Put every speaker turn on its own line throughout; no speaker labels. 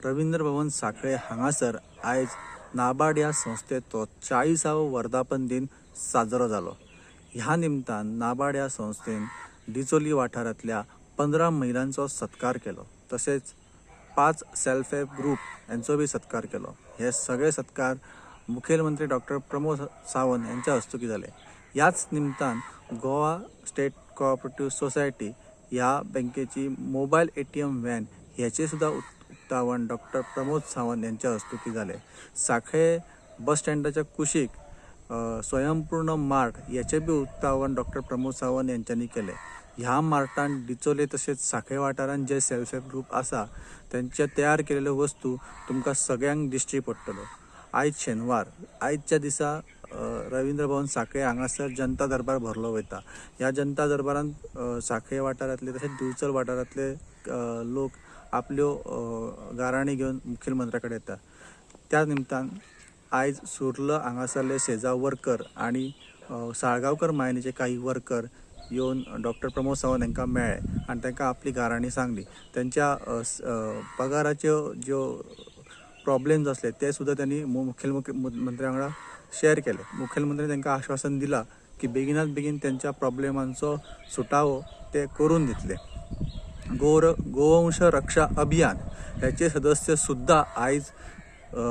रवींद्र भवन सांखळे हांगासर आयज नाबार्ड ह्या संस्थेचो 40वा वर्धापन दिन साजरो जालो। ह्या निमतान नाबार्ड ह्या संस्थेन डिचोली वाठारांतल्या 15 महिलांचो सत्कार केलो, तसेच 5 सेल्फ हेल्प ग्रुप यांचो बी सत्कार केलो। हे सगळे सत्कार मुखेलमंत्री डॉक्टर प्रमोद सावंत यांच्या हस्तुकी जाले। याच निमतान गोवा स्टेट कोऑपरेटिव्ह सोसायटी ह्या बँकेची मोबाईल ATM व्हॅन ह्याचे सुद्धा उक्तावण डॉक्टर प्रमोद सावंत यांच्या हस्तुकी जाले। सांखळे बस स्टँडाच्या कुशीक स्वयंपूर्ण मार्ट याचे बी उक्तावण डॉक्टर प्रमोद सावंत यांच्यांनी केले। ह्या मार्टान डिचोले तसेच सांखळे वाठारांत जे सेल्फ हेल्प ग्रुप आसा त्यांचे तयार केलेल्यो वस्तू तुमकां सगळ्यांक दिश्टी पडटल्यो। आयज शेनवार, आयजच्या दिसा रवींद्र भवन सांखळे हांगासर जनता दरबार भरलो वयता। ह्या जनता दरबारांत सांखळे वाठारांतले तसेच दिवचल वाठारांतले लोक आपल्यो गाराणी घेवन मुखेलमंत्र्या कडेन येता। त्या निमतान आयज सुर्ल हांगासरले सेजा वर्कर आणि साळगांवकर मायनीचे काही वर्कर येवन डॉक्टर प्रमोद सावंत हांकां मेळ्ळे आणि तांकां आपली गाराणी सांगली। त्यांच्या पगाराच्यो ज्यो प्रॉब्लेम्स असले ते सुद्धा त्यांनी मुखेलमंत्री वांगडा शेअर केले। मुखेलमंत्री तांकां आश्वासन दिला की बेगिनात बेगीन त्यांच्या प्रॉब्लेमांचो सुटावो ते करून दितले। गोवंश रक्षा अभियान ह्याचे सदस्य सुद्धा आयज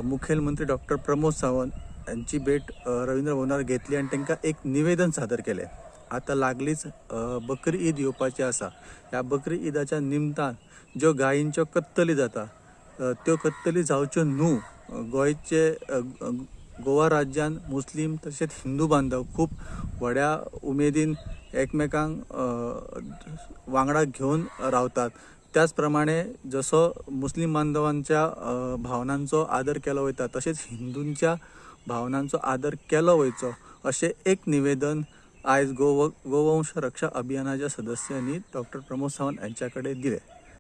मुखेलमंत्री डॉक्टर प्रमोद सावंत यांची भेट रवींद्र भवनार घेतली आणि तांकां एक निवेदन सादर केले। आता लागलीच बकरी ईद येवपाची आसा। ह्या बकरी ईदाच्या निमतान ज्यो गायींच्यो कत्तली जाता त्यो कत्तली जावच्यो न्हू। गोवा राज्यान मुस्लिम तसेच हिंदू बांधव खूप व्हड्या उमेदीन एकमेकांक वांगडा घेवन रावतात। त्याच प्रमाणे जसो मुस्लिम बांधवांच्या भावनांचो आदर केलो वयता तसेच हिंदूंच्या भावनांचो आदर केलो वयचो अशें एक निवेदन आयज गोवंश रक्षा अभियानाच्या सदस्यांनी डॉक्टर प्रमोद सावंत यांच्याकडे दिले।